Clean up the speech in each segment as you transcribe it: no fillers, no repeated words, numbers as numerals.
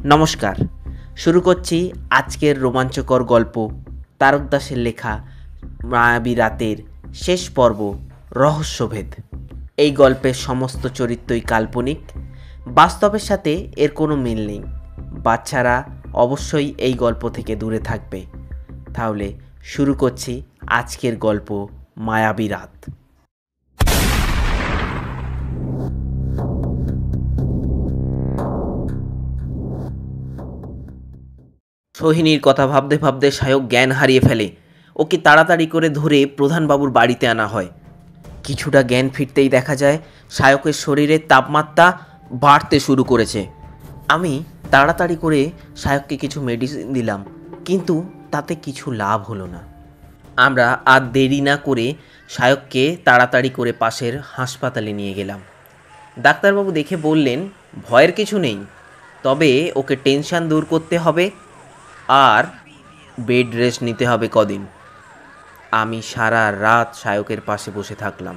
নমস্কার, শুরু করছি আজকের রোমাঞ্চকর গল্প তারক দাসের লেখা মায়াবী রাতের শেষ পর্ব রহস্যভেদ। এই গল্পের সমস্ত চরিত্রই কাল্পনিক, বাস্তবের সাথে এর কোনো মিল নেই। বাচ্চারা অবশ্যই এই গল্প থেকে দূরে থাকবে। তাহলে শুরু করছি আজকের গল্প মায়াবী রাত। সোহিনীর কথা ভাবতে ভাবতে সায়ক জ্ঞান হারিয়ে ফেলে। ওকে তাড়াতাড়ি করে ধরে প্রধানবাবুর বাড়িতে আনা হয়। কিছুটা জ্ঞান ফিরতেই দেখা যায় সায়কের শরীরের তাপমাত্রা বাড়তে শুরু করেছে। আমি তাড়াতাড়ি করে সায়ককে কিছু মেডিসিন দিলাম, কিন্তু তাতে কিছু লাভ হলো না। আমরা আর দেরি না করে সায়ককে তাড়াতাড়ি করে পাশের হাসপাতালে নিয়ে গেলাম। ডাক্তারবাবু দেখে বললেন, ভয়ের কিছু নেই, তবে ওকে টেনশন দূর করতে হবে আর বেড রেস্ট নিতে হবে কদিন। আমি সারা রাত সায়কের পাশে বসে থাকলাম,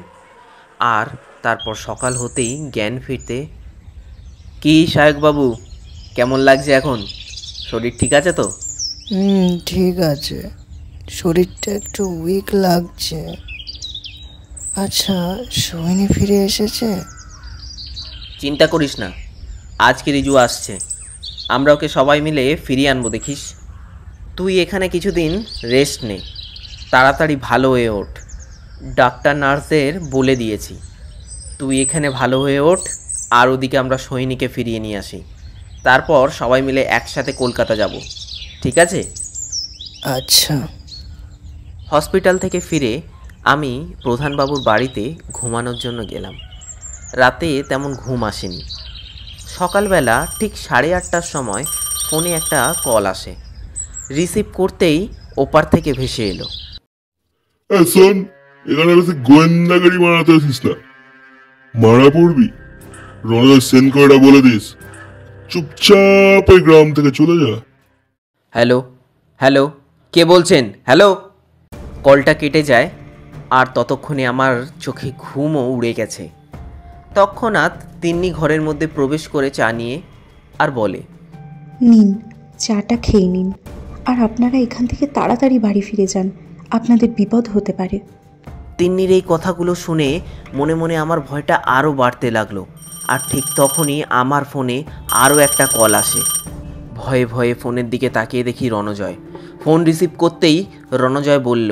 আর তারপর সকাল হতেই জ্ঞান ফিরতে। কি সায়কবাবু, কেমন লাগছে এখন? শরীর ঠিক আছে তো? ঠিক আছে, শরীরটা একটু উইক লাগছে। আচ্ছা, সোহিনী ফিরে এসেছে? চিন্তা করিস না, আজকে রিজু আসছে, আমরা ওকে সবাই মিলে ফিরিয়ে আনবো, দেখিস। তুই এখানে কিছুদিন রেস্ট নে, তাড়াতাড়ি ভালো হয়ে ওঠ। ডাক্তার নার্সদের বলে দিয়েছি, তুই এখানে ভালো হয়ে ওঠ, আর ওদিকে আমরা সোহিনীকে ফিরিয়ে নিয়ে আসি। তারপর সবাই মিলে একসাথে কলকাতা যাব, ঠিক আছে? আচ্ছা। হসপিটাল থেকে ফিরে আমি প্রধানবাবুর বাড়িতে ঘুমানোর জন্য গেলাম। রাতে তেমন ঘুম আসেনি। সকালবেলা ঠিক 8:30টার সময় ফোনে একটা কল আসে। রিসিভ করতেই ওপার থেকে ভেসে এলো, শোন, এখানে বেশি গোয়েন্দাগাড়ি মারাতে আসিস না, মারা পড়বি। রণদাস সেন করাটা বলে দিস, চুপচাপ এই গ্রাম থেকে চলে যা। হ্যালো হ্যালো, কে বলছেন? হ্যালো। কলটা কেটে যায়, আর ততক্ষণে আমার চোখে ঘুমও উড়ে গেছে। তৎক্ষণাৎ তিন্নি ঘরের মধ্যে প্রবেশ করে চা নিয়ে আর বলে, নিন, চাটা খেয়ে নিন, আর আপনারা এখান থেকে তাড়াতাড়ি বাড়ি ফিরে যান, আপনাদের বিপদ হতে পারে। তিন্নির এই কথাগুলো শুনে মনে মনে আমার ভয়টা আরও বাড়তে লাগলো। আর ঠিক তখনই আমার ফোনে আরও একটা কল আসে। ভয়ে ভয়ে ফোনের দিকে তাকিয়ে দেখি রণজয়। ফোন রিসিভ করতেই রণজয় বলল,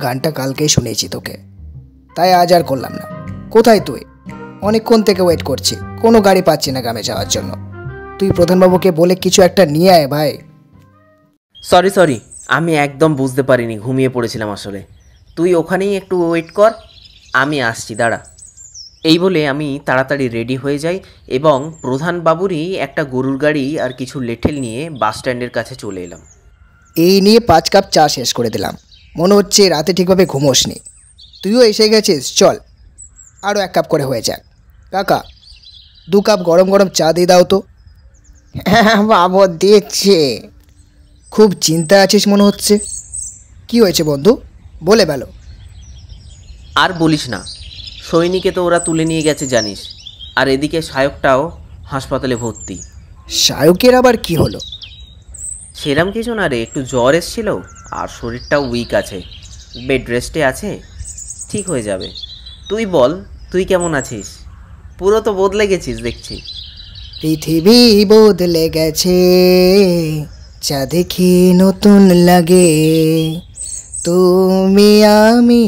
গানটা কালকেই শুনেছি তোকে, তাই আজ আর করলাম না। কোথায় তুই? অনেকক্ষণ থেকে ওয়েট করছি, কোনো গাড়ি পাচ্ছি না গ্রামে যাওয়ার জন্য। তুই প্রধানবাবুকে বলে কিছু একটা নিয়ে আয় ভাই। সরি, আমি একদম বুঝতে পারিনি, ঘুমিয়ে পড়েছিলাম আসলে। তুই ওখানেই একটু ওয়েট কর, আমি আসছি, দাঁড়া। এই বলে আমি তাড়াতাড়ি রেডি হয়ে যাই এবং প্রধানবাবুরই একটা গরুর গাড়ি আর কিছু লেঠেল নিয়ে বাস স্ট্যান্ডের কাছে চলে এলাম। এই নিয়ে 5 কাপ চা শেষ করে দিলাম। মনে হচ্ছে রাতে ঠিকভাবে ঘুমোসনি। তুইও এসে গেছিস, চল আরও 1 কাপ করে হয়ে যাক। কাকা, 2 কাপ গরম গরম চা দিয়ে দাও তো। হ্যাঁ বাবু, দিচ্ছে। খুব চিন্তা আছিস মনে হচ্ছে, কি হয়েছে বন্ধু, বলে বেলো। আর বলিস না, সৈনিকে তো ওরা তুলে নিয়ে গেছে জানিস, আর এদিকে সায়কটাও হাসপাতালে ভর্তি। সায়কের আবার কি হলো? সেরাম কিছু না রে, একটু জ্বর এসেছিল আর শরীরটাও উইক আছে, বেড রেস্টে আছে, ঠিক হয়ে যাবে। তুই বল, তুই কেমন আছিস? পুরো তো বদলে গেছিস দেখছি। পৃথিবী বদলে গেছে, যা দেখি নতুন লাগে। তুমি আমি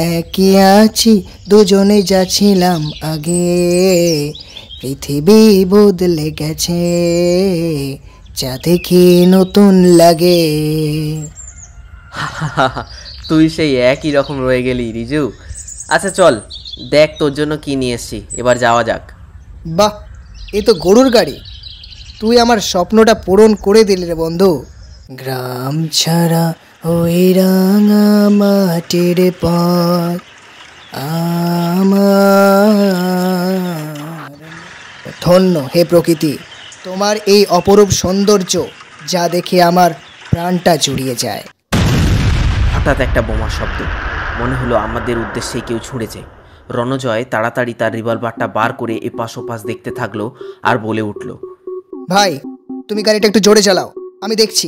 একই আছি, দুজনে যাচ্ছিলাম আগে। পৃথিবী বদলে গেছে, যা দেখি নতুন লাগে। তুই সেই একই রকম রয়ে গেলি রিজু। আচ্ছা চল, দেখ তোর জন্য কি নিয়ে এসছি, এবার যাওয়া যাক। বাহ, এ তো গরুর গাড়ি। তুই আমার স্বপ্নটা পূরণ করে দিলি রে বন্ধু। গ্রাম ছাড়া ওই রাঙা মাটির পথ আমার। ধন্য হে প্রকৃতি, তোমার এই অপরূপ সৌন্দর্য, যা দেখে আমার প্রাণটা জুড়িয়ে যায়। হঠাৎ একটা বোমার শব্দ, মনে হলো আমাদের উদ্দেশ্যে কেউ ছুঁড়েছে। রণজয় তাড়াতাড়ি তার রিভলভারটা বার করে এপাশ ওপাশ দেখতে থাকলো আর বলে উঠল, ভাই, তুই তুমি গাড়িটা একটু জোরে চালাও, আমি দেখছি।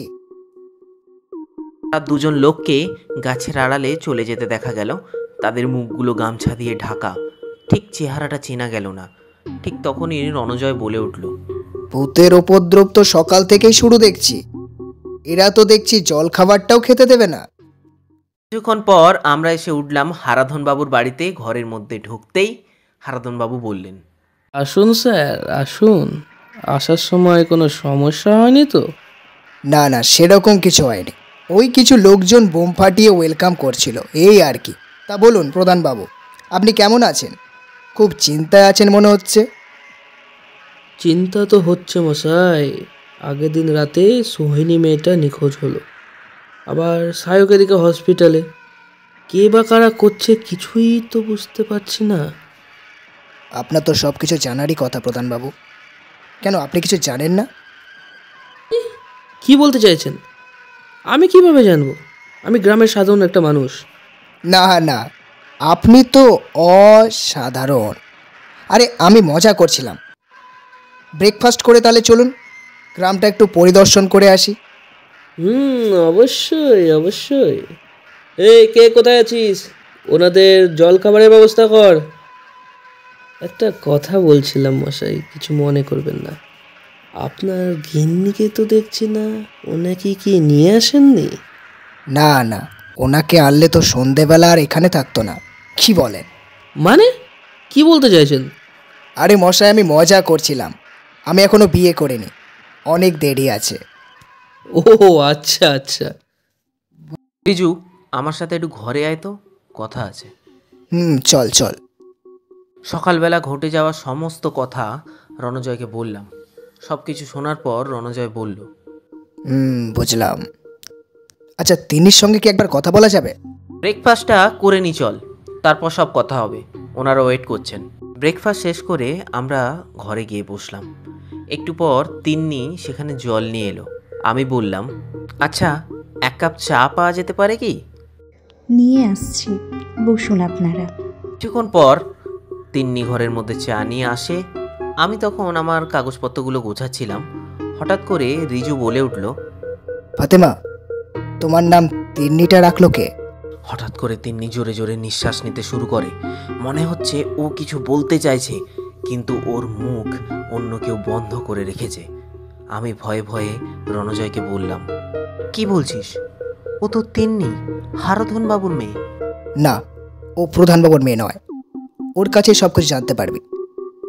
আর দুজন লোককে গাছের আড়ালে চলে যেতে দেখা গেল। তাদের মুখগুলো গামছা দিয়ে ঢাকা, ঠিক চেহারাটা চেনা গেল না। ঠিক তখনই রণজয় বলে উঠল, ভূতের উপদ্রব তো সকাল থেকেই শুরু দেখছি। এরা তো দেখছি জল খাবারটাও খেতে দেবে না। কিছুক্ষণ পর আমরা এসে উঠলাম হারাধন বাবুর বাড়িতে। ঘরের মধ্যে ঢুকতেই হারাধন বাবু বললেন, আসুন স্যার আসুন, আসার সময় কোনো সমস্যা হয়নি তো? না না, সেরকম কিছু হয়নি। ওই কিছু লোকজন বোম ফাটিয়ে ওয়েলকাম করছিল, এই আর কি। তা বলুন প্রধানবাবু, আপনি কেমন আছেন? খুব চিন্তায় আছেন মনে হচ্ছে। চিন্তা তো হচ্ছে মশাই। আগের দিন রাতে সোহিনী মেয়েটা নিখোঁজ হলো, আবার সায়ক এদিকে হসপিটালে। কে বা কারা করছে কিছুই তো বুঝতে পারছি না। আপনার তো সব কিছু জানারই কথা প্রধানবাবু, কেন আপনি কিছু জানেন না? কি বলতে চাইছেন? আমি কিভাবে জানবো? আমি গ্রামের সাধারণ একটা মানুষ। না না, আপনি তো অসাধারণ। আরে আমি মজা করছিলাম। ব্রেকফাস্ট করে তাহলে চলুন, গ্রামটা একটু পরিদর্শন করে আসি। অবশ্যই অবশ্যই। এই কে কোথায় আছিস? ওনাদের জল খাবারের ব্যবস্থা কর। একটা কথা বলছিলাম মশাই, কিছু মনে করবেন না। আপনার গিন্নিকে তো দেখছি না, ওনাকে কি নিয়ে আসেননি? না না, ওনাকে আনলে তো সন্ধেবেলা আর এখানে থাকতো না। কি বলেন? মানে কি বলতে চাইছেন? আরে মশাই, আমি মজা করছিলাম। আমি এখনো বিয়ে করিনি, অনেক দেরি আছে। ও আচ্ছা আচ্ছা। বিজু, আমার সাথে একটু ঘরে আয় তো, কথা আছে। চল চল। সকালবেলা ঘটে যাওয়া সমস্ত কথা রণজয়কে বললাম। সব কিছু শোনার পর রণজয় বলল, বুঝলাম। আচ্ছা, তিন্নির সঙ্গে কি একবার কথা বলা যাবে? ব্রেকফাস্টটা করে নি চল, তারপর সব কথা হবে। ওনারা ওয়েট করছেন। ব্রেকফাস্ট শেষ করে আমরা ঘরে গিয়ে বসলাম। একটু পর তিন্নি সেখানে জল নিয়ে এলো। আমি বললাম, আচ্ছা, এক কাপ চা পাওয়া যেতে পারে কি? নিয়ে আসছি, বসুন আপনারা। কিছুক্ষণ পর তিন্নি ঘরের মধ্যে চা নিয়ে আসে। আমি তখন আমার কাগজপত্রগুলো গোছাচ্ছিলাম। হঠাৎ করে রিজু বলে উঠল, ফাতেমা, তোমার নাম তিন্নিটা রাখলো কে? হঠাৎ করে তিন্নি জোরে জোরে নিঃশ্বাস নিতে শুরু করে। মনে হচ্ছে ও কিছু বলতে চাইছে, কিন্তু ওর মুখ অন্য কেউ বন্ধ করে রেখেছে। আমি ভয়ে ভয়ে রণজয়কে বললাম, কি বলছিস? ও তো তিন্নি, হারাধন বাবুর মেয়ে। না, ও প্রধানবাবুর মেয়ে নয়। ওর কাছে সব কিছু জানতে পারবি।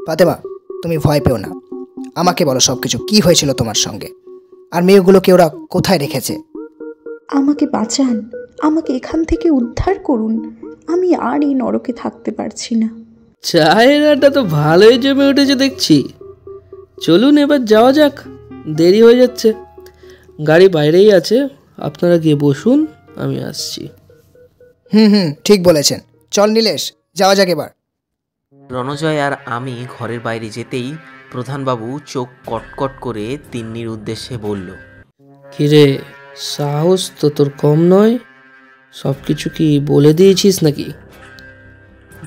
ফাতেমা, তুমি ভয় পেও না। আমাকে বলো সব কিছু, কী হয়েছিল তোমার সঙ্গে, আর মেয়েগুলোকে ওরা কোথায় রেখেছে? আমাকে বাঁচান, আমাকে এখান থেকে উদ্ধার করুন। আমি আর এই নরকে থাকতে পারছি না। চায়ের আড্ডা তো ভালোই জমে উঠেছে দেখছি। চলুন এবার যাওয়া যাক, দেরি হয়ে যাচ্ছে। গাড়ি বাইরেই আছে, আপনারা গিয়ে বসুন, আমি আসছি। ঠিক বলেছেন। চল নীলেশ, যাওয়া যাক এবার। রণজয় আর আমি ঘরের বাইরে যেতেই প্রধানবাবু চোখ কটকট করে তিন্নির উদ্দেশ্যে বলল, কিরে, সাহস তো তোর কম নয়। সব কিছু কি বলে দিয়েছিস নাকি?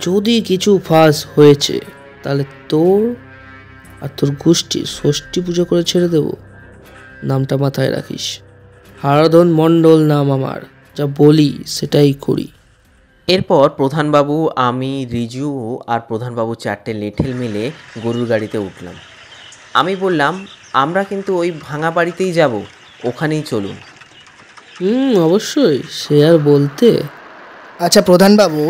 যদি কিছু ফাঁস হয়েছে তাহলে তোর আর তোর গোষ্ঠী ষষ্ঠী পুজো করে ছেড়ে দেব। নামটা মাথায় রাখিস। হারাধন মণ্ডল নাম আমার, যা বলি সেটাই করি। এরপর প্রধানবাবু, আমি, রিজু আর প্রধানবাবু চারটে লেঠেল মিলে গরুর গাড়িতে উঠলাম। আমি বললাম, আমরা কিন্তু ওই ভাঙা বাড়িতেই যাব, ওখানেই চলুন। অবশ্যই, সে আর বলতে। আচ্ছা প্রধানবাবু,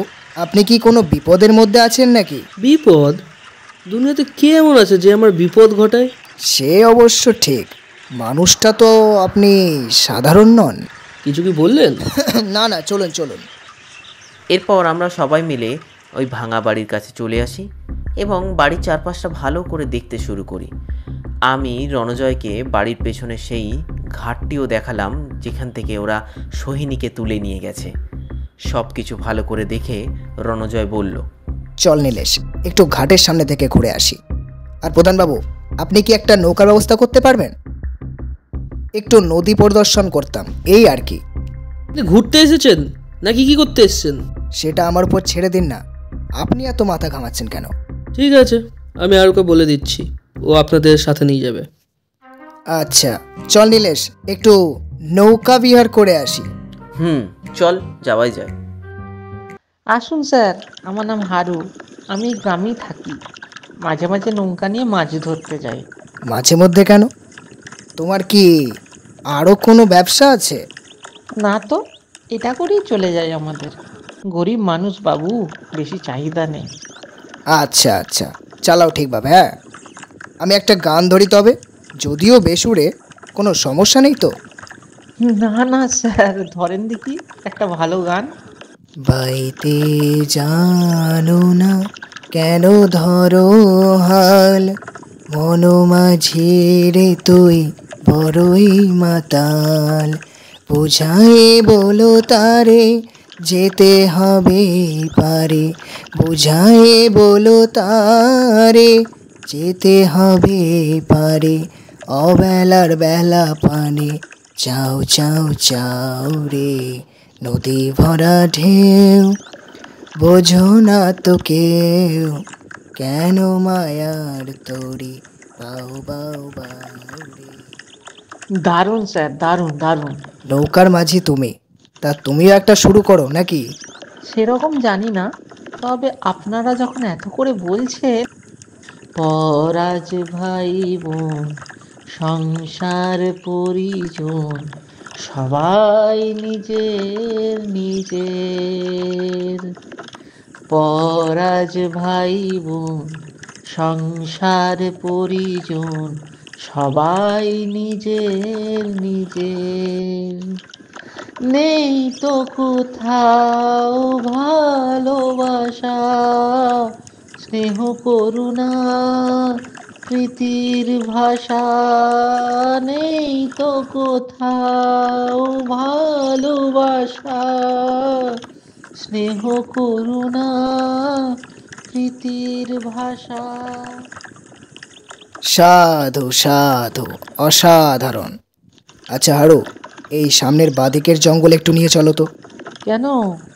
আপনি কি কোনো বিপদের মধ্যে আছেন নাকি? বিপদ? দুনিয়াতে কে এমন আছে যে আমার বিপদ ঘটায়? সে অবশ্য ঠিক, মানুষটা তো আপনি সাধারণ নন। কিছু কি বললেন? না না, চলুন চলুন। এরপর আমরা সবাই মিলে ওই ভাঙা বাড়ির কাছে চলে আসি এবং বাড়ির চারপাশটা ভালো করে দেখতে শুরু করি। আমি রণজয়কে বাড়ির পেছনে সেই ঘাটটিও দেখালাম যেখান থেকে ওরা সোহিনীকে তুলে নিয়ে গেছে। সব কিছু ভালো করে দেখে রণজয় বলল, চল নীলেশ, একটু ঘাটের সামনে থেকে ঘুরে আসি। আর প্রধানবাবু, আপনি কি একটা নৌকার ব্যবস্থা করতে পারবেন? একটু নদী পরিদর্শন করতাম, এই আর কি। ঘুরতে এসেছেন নাকি কি করতে এসেছেন? সেটা আমার উপর ছেড়ে দিন না, আপনি এত মাথা ঘামাচ্ছেন কেন? ঠিক আছে, আমি আর ওকে বলে দিচ্ছি, ও আপনাদের সাথে নিয়ে যাবে। আচ্ছা চল নীলেশ, একটু নৌকা বিহার করে আসি। চল, যাওয়াই যায়। আসুন স্যার, আমার নাম হারু। আমি এই গ্রামেই থাকি। মাঝে মাঝে নৌকা নিয়ে মাছ ধরতে যাই। মাঝে মধ্যে কেন? তোমার কি আরও কোনো ব্যবসা আছে? না তো, এটা করেই চলে যায় আমাদের। গরিব মানুষ বাবু, বেশি চাহিদা নেই। আচ্ছা আচ্ছা, চালাও ঠিকভাবে। হ্যাঁ, আমি একটা গান ধরি তবে, যদিও বেসুরে, কোনো সমস্যা নেই তো? না না স্যার, ধরেন দেখি একটা ভালো গান। বাইতে জানো না কেন ধরো হাল, মন মাঝে রে তুই বড়ই মাতাল, বুঝাই বলো তারে যেতে হবে পারে, বুঝাই বলো তারে যেতে হবে পারে, অবেলার বেলা পানে চাও চাও চাও রে, নদী ভরা ঢেউ বোঝো না তো কেউ, কেন মায়ার তরি বাউ বাউ বাউ রে। দারুণ স্যার, দারুণ দারুণ। নৌকার মাঝি তুমি, তা তুমিও একটা শুরু করো নাকি? সেরকম জানি না, তবে আপনারা যখন এত করে বলছেন। পরাজ ভাই বোন, সংসার পরিজন, সবাই নিজের নিজের। পরাজ ভাই বোন, সংসার পরিজন, সবাই নিজের নিজের। নেই তো কোথাও ভালোবাসা, স্নেহ করুণা প্রীতির ভাষা। নেই তো কোথাও ভালোবাসা, স্নেহ করুণা প্রীতির ভাষা। সাধু সাধু, অসাধারণ। আচ্ছা হারু, এই সামনের বাদিকের জঙ্গল একটু নিয়ে চলো তো। কেন,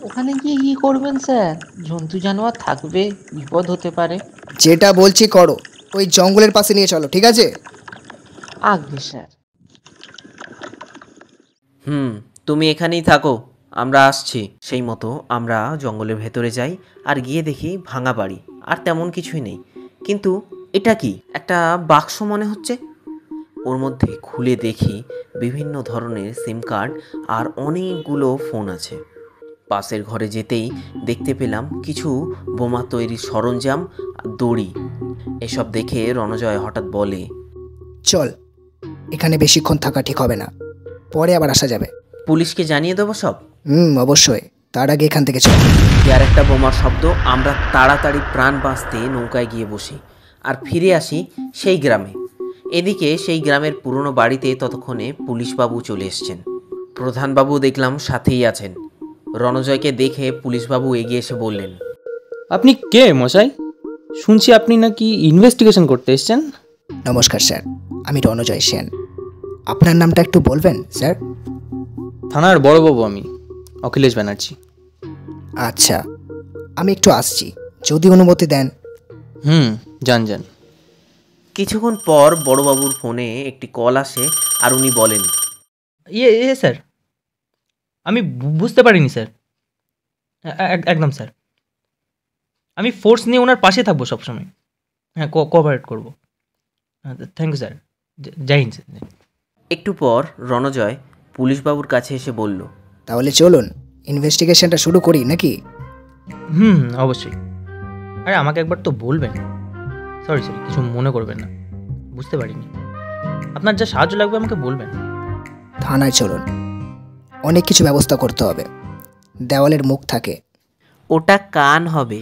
ওখানে গিয়ে কি করবেন স্যার? জন্তু জানোয়ার থাকবে, বিপদ হতে পারে। যেটা বলছি করো, ওই জঙ্গলের পাশে নিয়ে চলো, ঠিক আছে? আজ্ঞে স্যার। তুমি এখানেই থাকো, আমরা আসছি। সেই মতো আমরা জঙ্গলের ভেতরে যাই আর গিয়ে দেখি ভাঙা বাড়ি, আর তেমন কিছুই নেই। কিন্তু এটা কি, একটা বাক্স মনে হচ্ছে। ওর মধ্যে খুলে দেখি বিভিন্ন ধরনের সিম কার্ড আর অনেকগুলো ফোন আছে। পাশের ঘরে যেতেই দেখতে পেলাম কিছু বোমা তৈরির সরঞ্জাম, দড়ি। এসব দেখে রণজয় হঠাৎ বলে, চল, এখানে বেশিক্ষণ থাকা ঠিক হবে না, পরে আবার আসা যাবে। পুলিশকে জানিয়ে দেবো সব? অবশ্যই, তার আগে এখান থেকে চল। আর একটা বোমার শব্দ, আমরা তাড়াতাড়ি প্রাণ বাঁচতে নৌকায় গিয়ে বসি আর ফিরে আসি সেই গ্রামে। এদিকে সেই গ্রামের পুরনো বাড়িতে ততক্ষণে পুলিশবাবু চলে এসছেন। প্রধানবাবু দেখলাম সাথেই আছেন। রণজয়কে দেখে পুলিশবাবু এগিয়ে এসে বললেন, আপনি কে মশাই? শুনছি আপনি নাকি ইনভেস্টিগেশন করতে এসেছেন। নমস্কার স্যার, আমি রণজয় সেন। আপনার নামটা একটু বলবেন স্যার? থানার বড়বাবু আমি, অখিলেশ ব্যানার্জি। আচ্ছা, আমি একটু আসছি, যদি অনুমতি দেন। যান যান। কিছুক্ষণ পর বড়বাবুর ফোনে একটি কল আসে আর উনি বলেন, স্যার, আমি বুঝতে পারিনি স্যার। একদম স্যার, আমি ফোর্স নিয়ে ওনার পাশে থাকবো সবসময়। হ্যাঁ, কোঅপারেট করবো। থ্যাংক ইউ স্যার, জয় হিন্দ স্যার। একটু পর রণজয় পুলিশবাবুর কাছে এসে বলল, তাহলে চলুন ইনভেস্টিগেশনটা শুরু করি নাকি? অবশ্যই। আরে আমাকে একবার তো বলবেন। সরি, কিছু মনে করবেন না, বুঝতে পারিনি। আপনার যা সাহায্য লাগবে আমাকে বলবেন। থানায় চলুন, অনেক কিছু ব্যবস্থা করতে হবে। দেওয়ালের মুখ থাকে। ওটা কান হবে।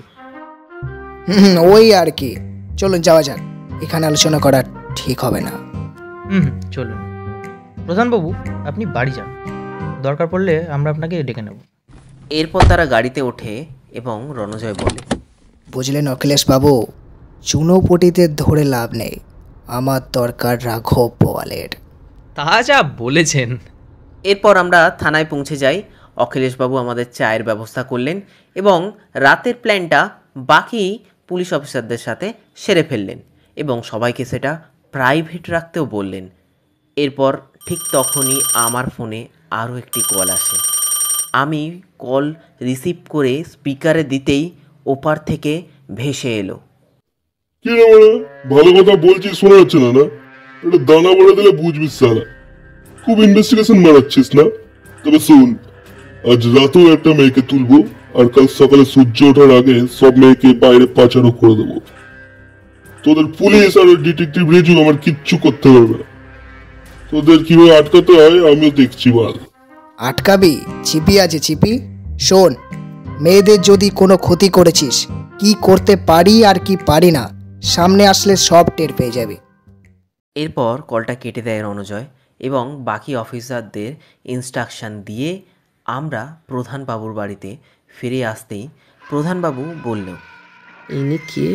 ওই আর কি, চলুন যাওয়া যাক, এখানে আলোচনা করা ঠিক হবে না। চলুন। প্রধানবাবু, আপনি বাড়ি যান, দরকার পড়লে আমরা আপনাকে ডেকে নেব। এরপর তারা গাড়িতে ওঠে এবং রণজয় বলে, বুঝলেন অখিলেশ বাবু, চুনোপটিতে ধরে লাভ নেই, আমার দরকার রাঘব বোয়ালের। তা যা বলেছেন। এরপর আমরা থানায় পৌঁছে যাই। অখিলেশবাবু আমাদের চায়ের ব্যবস্থা করলেন এবং রাতের প্ল্যানটা বাকি পুলিশ অফিসারদের সাথে সেরে ফেললেন এবং সবাইকে সেটা প্রাইভেট রাখতেও বললেন। এরপর ঠিক তখনই আমার ফোনে আরও একটি কল আসে। আমি কল রিসিভ করে স্পিকারে দিতেই ওপার থেকে ভেসে এলো। কি রে বড়া, ভালো কথা বলছিস শোনা যাচ্ছে না? না এটা দানা বলে দিলে বুঝবি সারা। খুব ইনভেস্টিগেশন মারাচ্ছিস না? তবে শুন, আজ রাতেও একটা মেয়েকে তুলবো, আর কাল সকালে সূর্য ওঠার আগে সব মেয়েকে বাইরে পাচারও করে দেবো। তোদের পুলিশ আর ডিটেকটিভ রেজু আমার কিচ্ছু করতে পারবে না। তোদের কিভাবে আটকাতে হয় আমিও দেখছি বল। আটকাবি? চিপি আছে চিপি। শোন, মেয়েদের যদি কোনো ক্ষতি করেছিস, কি করতে পারি আর কি পারি না সামনে আসলে সব টের পেয়ে যাবে। এরপর কলটা কেটে দেয় রণজয় এবং বাকি অফিসারদের ইনস্ট্রাকশন দিয়ে আমরা প্রধানবাবুর বাড়িতে ফিরে আসতেই প্রধানবাবু বলল, ইনি কে?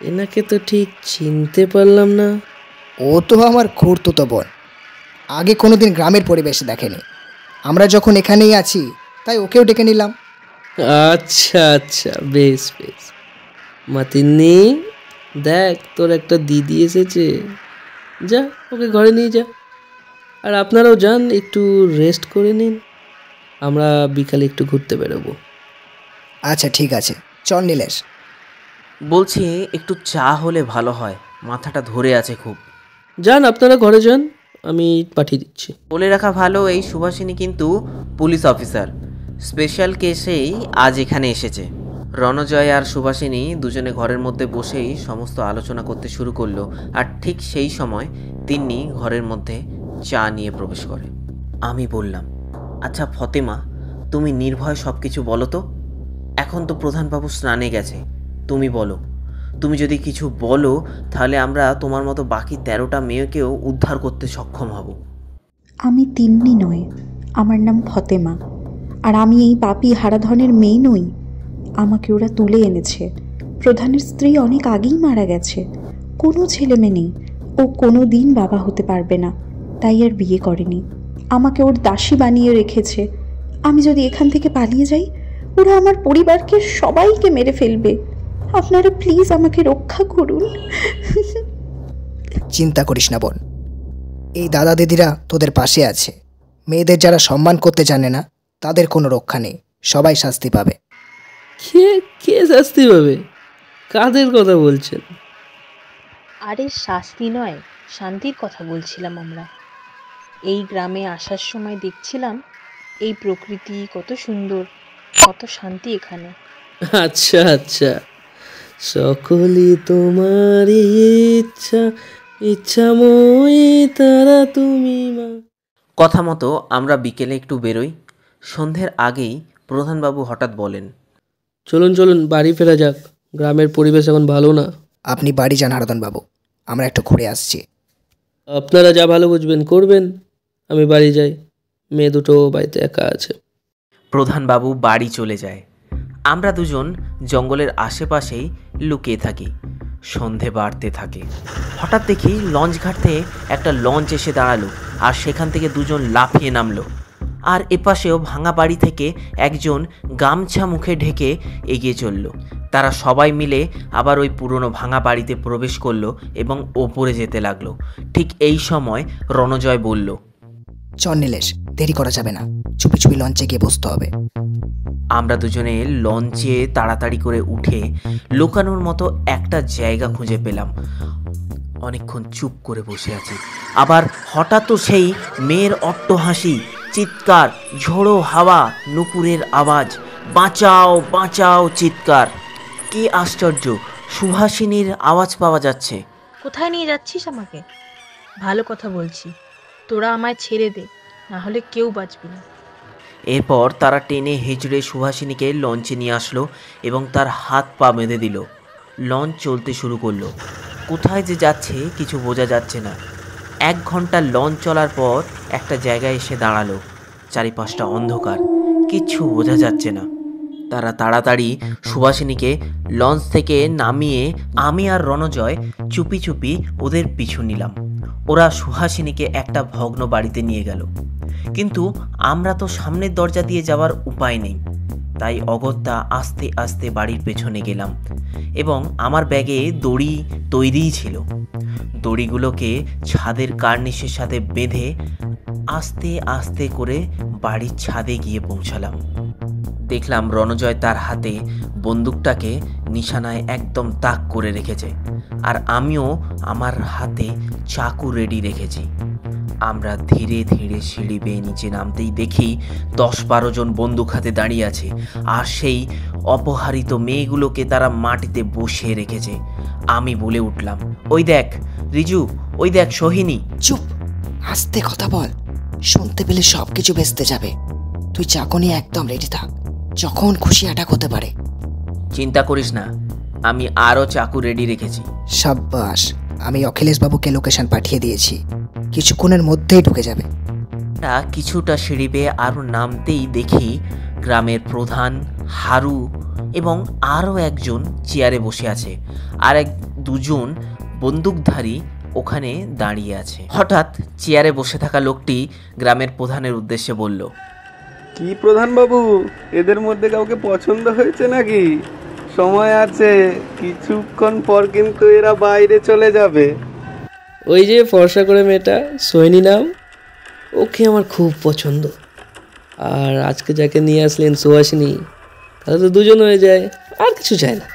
এনাকে তো ঠিক চিনতে পারলাম না। ও তো আমার খুড়তুতো বোন। আগে কোনোদিন গ্রামের পরিবেশে দেখেনি। আমরা যখন এখানেই আছি তাই ওকেও ডেকে নিলাম। আচ্ছা আচ্ছা, বেশ বেশ। মাতিন্নি, দেখ তোর একটা দিদি এসেছে, যা ওকে ঘরে নিয়ে যা। আর আপনারাও যান, একটু রেস্ট করে নিন, আমরা বিকালে একটু ঘুরতে বেরোবো। আচ্ছা ঠিক আছে, চল নীলেশ। বলছি একটু চা হলে ভালো হয়, মাথাটা ধরে আছে খুব। যান আপনারা ঘরে যান, আমি পাঠিয়ে দিচ্ছি। বলে রাখা ভালো, এই সুভাষিনী কিন্তু পুলিশ অফিসার, স্পেশাল কেসেই আজ এখানে এসেছে। রণজয় আর সুভাষিনী দুজনে ঘরের মধ্যে বসেই সমস্ত আলোচনা করতে শুরু করলো। আর ঠিক সেই সময় তিন্নি ঘরের মধ্যে চা নিয়ে প্রবেশ করে। আমি বললাম, আচ্ছা ফতেমা, তুমি নির্ভয় সব কিছু বলো তো। এখন তো প্রধানবাবু স্নানে গেছে, তুমি বলো। তুমি যদি কিছু বলো তাহলে আমরা তোমার মতো বাকি 13টা মেয়েকেও উদ্ধার করতে সক্ষম হব। আমি তিন্নি নয়, আমার নাম ফতেমা। আর আমি এই পাপী হারাধনের মেয়ে নই। আমাকে ওরা তুলে এনেছে। প্রধানের স্ত্রী অনেক আগেই মারা গেছে, কোনো ছেলে মেয়ে নেই। ও কোনো দিন বাবা হতে পারবে না, তাই আর বিয়ে করেনি। আমাকে ওর দাসী বানিয়ে রেখেছে। আমি যদি এখান থেকে পালিয়ে যাই, ওরা আমার পরিবারকে সবাইকে মেরে ফেলবে। আপনারা প্লিজ আমাকে রক্ষা করুন। চিন্তা করিস না বোন, এই দাদা দিদিরা তোদের পাশে আছে। মেয়েদের যারা সম্মান করতে জানে না তাদের কোনো রক্ষা নেই, সবাই শাস্তি পাবে। কে কে শাস্তি পাবে? কাদের কথা বলছেন? আরে শাস্তি নয়, শান্তির কথা বলছিলাম আমরা। এই গ্রামে আসার সময় দেখছিলাম এই প্রকৃতি কত সুন্দর, কত শান্তি এখানে। আচ্ছা আচ্ছা, সকলই তোমারই ইচ্ছা, ইচ্ছাময়ী তারা তুমি মা। কথা মতো আমরা বিকেলে একটু বেরোই। সন্ধ্যের আগেই প্রধানবাবু হঠাৎ বলেন, চলুন চলুন বাড়ি ফেরা যাক, গ্রামের পরিবেশ এখন ভালো না। আপনি বাড়ি যান হারাধনবাবু, আমরা একটু ঘুরে আসছি। আপনারা যা ভালো বুঝবেন করবেন, আমি বাড়ি যাই, মেয়ে দুটো বাড়িতে একা আছে। প্রধানবাবু বাড়ি চলে যায়। আমরা দুজন জঙ্গলের আশেপাশেই লুকিয়ে থাকি। সন্ধে বাড়তে থাকে। হঠাৎ দেখি লঞ্চ ঘাট থেকে একটা লঞ্চ এসে দাঁড়ালো, আর সেখান থেকে দুজন লাফিয়ে নামলো। আর এপাশেও ভাঙা বাড়ি থেকে একজন গামছা মুখে ঢেকে এগিয়ে চলল। তারা সবাই মিলে আবার ওই পুরনো ভাঙা বাড়িতে প্রবেশ করলো এবং ওপরে যেতে লাগলো। ঠিক এই সময় রণজয় বলল, চল নীলেশ, দেরি করা যাবে না, চুপি চুপি লঞ্চে গিয়ে বসতে হবে। আমরা দুজনে লঞ্চে তাড়াতাড়ি করে উঠে লুকানোর মতো একটা জায়গা খুঁজে পেলাম। অনেকক্ষণ চুপ করে বসে আছি। আবার হঠাৎ সেই মেয়ের অট্টহাসি, চিৎকার, ঝোড়ো হাওয়া, নুপুরের আওয়াজ, বাঁচাও বাঁচাও চিৎকার। কি আশ্চর্য, সুভাষিনীর আওয়াজ পাওয়া যাচ্ছে। কোথায় নিয়ে যাচ্ছিস আমাকে? ভালো কথা বলছি, তোরা আমায় ছেড়ে দে, না হলে কেউ বাঁচবি না। এরপর তারা টেনে হেঁচড়ে সুভাষিনীকে লঞ্চে নিয়ে আসলো এবং তার হাত পা বেঁধে দিল। লঞ্চ চলতে শুরু করলো। কোথায় যে যাচ্ছে কিছু বোঝা যাচ্ছে না। 1 ঘন্টা লঞ্চ চলার পর একটা জায়গায় এসে দাঁড়ালো। চারিপাশটা অন্ধকার, কিচ্ছু বোঝা যাচ্ছে না। তারা তাড়াতাড়ি সুভাষিনীকে লঞ্চ থেকে নামিয়ে আমি আর রণজয় চুপি চুপি ওদের পিছু নিলাম। ওরা সুহাসিনীকে একটা ভগ্ন বাড়িতে নিয়ে গেল, কিন্তু আমরা তো সামনের দরজা দিয়ে যাওয়ার উপায় নেই। তাই অগত্যা আস্তে আস্তে বাড়ির পেছনে গেলাম এবং আমার ব্যাগে দড়ি তৈরিই ছিল। দড়িগুলোকে ছাদের কার্নিশের সাথে বেঁধে আস্তে আস্তে করে বাড়ির ছাদে গিয়ে পৌঁছালাম। দেখলাম রণজয় তার হাতে বন্দুকটাকে নিশানায় একদম তাক করে রেখেছে, আর আমিও আমার হাতে চাকু রেডি রেখেছি। আমরা ধীরে ধীরে সিঁড়ি বেয়ে নিচে নামতেই দেখি 10-12 জন বন্দুক হাতে দাঁড়িয়ে আছে, আর সেই অপহরিত মেয়েগুলোকে তারা মাটিতে বসিয়ে রেখেছে। আমি বলে উঠলাম, ওই দেখ রিজু, ওই দেখ সোহিনী। চুপ, আস্তে কথা বল, শুনতে পেলে সব কিছু ভেস্তে যাবে। তুই চাকু নিয়ে একদম রেডি থাক, যখন খুশি অ্যাটাক হতে পারে। চিন্তা করিস না, আমি আরও চাকু রেডি রেখেছি। সাব্বাস, আমি অখিলেশ বাবুকে লোকেশন পাঠিয়ে দিয়েছি, কিছুক্ষণের মধ্যেই ঢুকে যাবে। কিছুটা সিঁড়ি বেয়ে আরও নামতেই দেখি গ্রামের প্রধান হারু এবং আরও একজন চেয়ারে বসে আছে, আর দুজন বন্দুকধারী ওখানে দাঁড়িয়ে আছে। হঠাৎ চেয়ারে বসে থাকা লোকটি গ্রামের প্রধানের উদ্দেশ্যে বলল, কি প্রধান বাবু, এদের মধ্যে কাউকে পছন্দ হয়েছে নাকি? সময় আছে, কিছুক্ষণ পর কিন্তু এরা বাইরে চলে যাবে। ওই যে ফর্সা করে মেয়েটা সোহিনী নাম, ওকে আমার খুব পছন্দ। আর আজকে যাকে নিয়ে আসলেন সুহাসিনী, তাহলে তো দুজন হয়ে যায়, আর কিছু চাই না।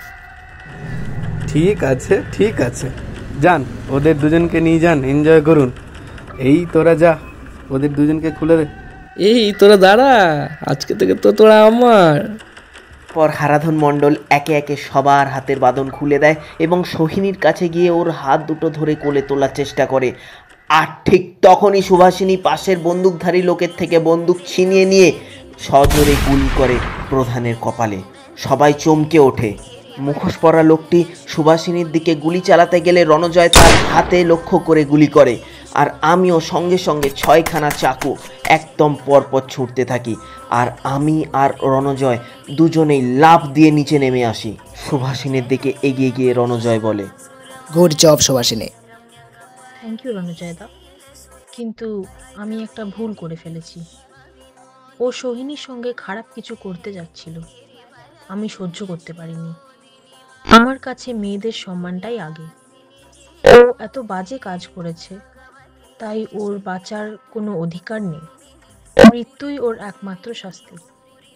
ঠিক আছে ঠিক আছে, যান ওদের দুজনকে নিয়ে যান, এনজয় করুন। এই তোরা যা, ওদের দুজনকে খুলে দে। এই তোরা দাঁড়া, আজকে থেকে তো তোরা আমার। পর হারাধন মণ্ডল একে একে সবার হাতের বাঁধন খুলে দেয় এবং সোহিনীর কাছে গিয়ে ওর হাত দুটো ধরে কোলে তোলার চেষ্টা করে। আর ঠিক তখনই সুভাষিনী পাশের বন্দুকধারী লোকের থেকে বন্দুক ছিনিয়ে নিয়ে সজোরে গুলি করে প্রধানের কপালে। সবাই চমকে ওঠে। মুখোশ পরা লোকটি সুভাষিনীর দিকে গুলি চালাতে গেলে রণজয় তার হাতে লক্ষ্য করে গুলি করে, আর আমিও সঙ্গে সঙ্গে 6খানা চাকু একদম পরপর ছুটতে থাকি। আর আমি আর রণজয় দুজনেই লাফ দিয়ে নিচে নেমে আসি। সুভাষিনীর দিকে এগিয়ে গিয়ে রণজয় বলে, good job Subhashini. Thank you রণজয়দা, কিন্তু আমি একটা ভুল করে ফেলেছি। ও সোহিনীর সঙ্গে খারাপ কিছু করতে যাচ্ছিল, আমি সহ্য করতে পারিনি। আমার কাছে মেয়েদের সম্মানটাই আগে। ও এত বাজে কাজ করেছে, তাই ওর বাঁচার কোনো অধিকার নেই। মৃত্যুই ওর একমাত্র শাস্তি।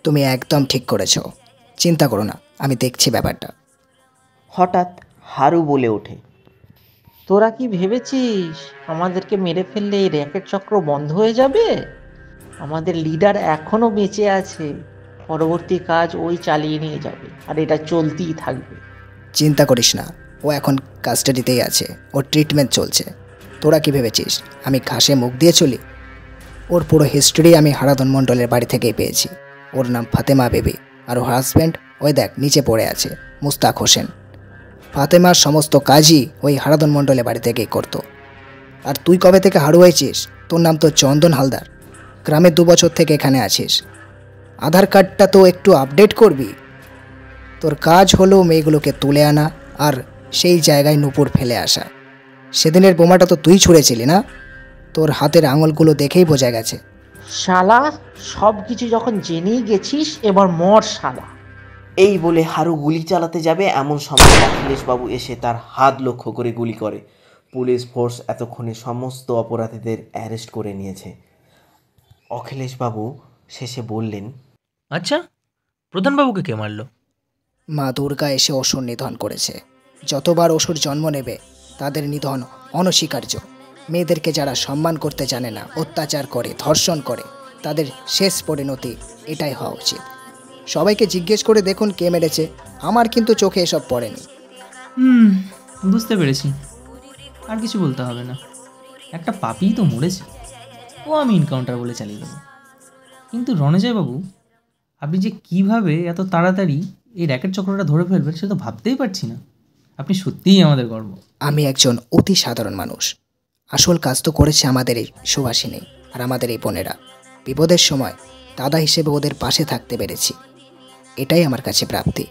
তুমি একদম ঠিক করেছ, চিন্তা করো না, আমি দেখছি ব্যাপারটা। হঠাৎ হারু বলে ওঠে, তোরা কি ভেবেছিস আমাদেরকে মেরে ফেললে এই র্যাকেট চক্র বন্ধ হয়ে যাবে? আমাদের লিডার এখনো বেঁচে আছে, পরবর্তী কাজ ওই চালিয়ে নিয়ে যাবে, আর এটা চলতেই থাকবে। চিন্তা করিস না, ও এখন কাস্টাডিতেই আছে, ওর ট্রিটমেন্ট চলছে। তোরা কি ভেবেছিস আমি ঘাসে মুখ দিয়ে চলি? ওর পুরো হিস্ট্রি আমি হারাধন মণ্ডলের বাড়ি থেকেই পেয়েছি। ওর নাম ফাতেমা বেবি, আর ওর হাজব্যান্ড ওই দেখ নিচে পড়ে আছে, মুস্তাক হোসেন। ফাতেমার সমস্ত কাজই ওই হারাধন মণ্ডলের বাড়ি থেকেই করতো। আর তুই কবে থেকে হারু হয়েছিস? তোর নাম তো চন্দন হালদার, গ্রামে 2 বছর থেকে এখানে আছিস। আধার কার্ডটা তো একটু আপডেট করবি। তোর কাজ হলো মেয়েগুলোকে তুলে আনা আর সেই জায়গায় নুপুর ফেলে আসা। সেদিনের বোমাটা তো তুই ছুঁড়েছিলি না? তোর হাতের আঙুলগুলো দেখেই বোঝা গেছে। শালা, সব কিছু যখন জেনেই গেছিস, এবার মর শালা। এই বলে হারু গুলি চালাতে যাবে, এমন সময় অখিলেশবাবু এসে তার হাত লক্ষ্য করে গুলি করে। পুলিশ ফোর্স এতক্ষণে সমস্ত অপরাধীদের অ্যারেস্ট করে নিয়েছে। অখিলেশবাবু শেষে বললেন, আচ্ছা, প্রধানবাবুকে কে মারলো? মা দুর্গা এসে অসুর নিধন করেছে। যতবার অসুর জন্ম নেবে তাদের নিধন অনস্বীকার্য। মেয়েদেরকে যারা সম্মান করতে জানে না, অত্যাচার করে, ধর্ষণ করে, তাদের শেষ পরিণতি এটাই হওয়া উচিত। সবাইকে জিজ্ঞেস করে দেখুন কে মেরেছে, আমার কিন্তু চোখে এসব পড়েনি। বুঝতে পেরেছি, আর কিছু বলতে হবে না। একটা পাপিই তো মরেছে, ও আমি এনকাউন্টার বলে চালিয়ে দেবো। কিন্তু রণজয়বাবু, আপনি যে কিভাবে এত তাড়াতাড়ি এই র্যাকেট চক্রটা ধরে ফেলবেন সে তো ভাবতেই পারছি না। আপনি সত্যিই আমাদের গর্ব। আমি একজন অতি সাধারণ মানুষ, আসল কাজ তো করেছে আমাদের এই সুভাষিনী আর আমাদের এই বোনেরা। বিপদের সময় দাদা হিসেবে ওদের পাশে থাকতে পেরেছি, এটাই আমার কাছে প্রাপ্তি।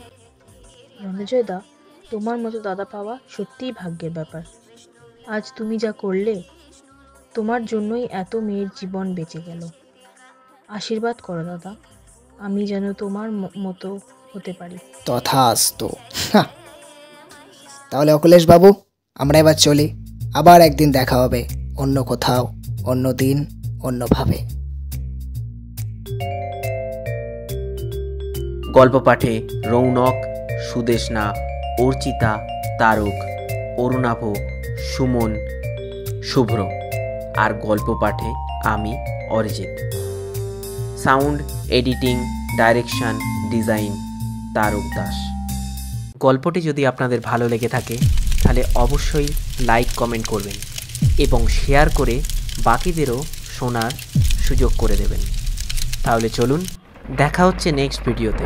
রণজয়দা, তোমার মতো দাদা পাওয়া সত্যিই ভাগ্যের ব্যাপার। আজ তুমি যা করলে, তোমার জন্যই এত মেয়ের জীবন বেঁচে গেল। আশীর্বাদ করো দাদা, আমি যেন তোমার মতো হতে পারি। তথাস্তু। হাহ। তাহলে অখিলেশ বাবু, আমরা এবার চলি। আবার একদিন দেখা হবে, অন্য কোথাও, অন্য দিন, অন্যভাবে। গল্প পাঠে রৌনক, সুদেশনা, অর্চিতা, তারক, অরুণাভ, সুমন, শুভ্র। আর গল্প পাঠে আমি Arijit. Sound, editing, direction, design Tarak Das. গল্পটি যদি আপনাদের ভালো লেগে থাকে তাহলে অবশ্যই লাইক কমেন্ট করবেন এবং শেয়ার করে বাকিদেরও শোনার সুযোগ করে দেবেন। তাহলে চলুন, দেখা হচ্ছে নেক্সট ভিডিওতে।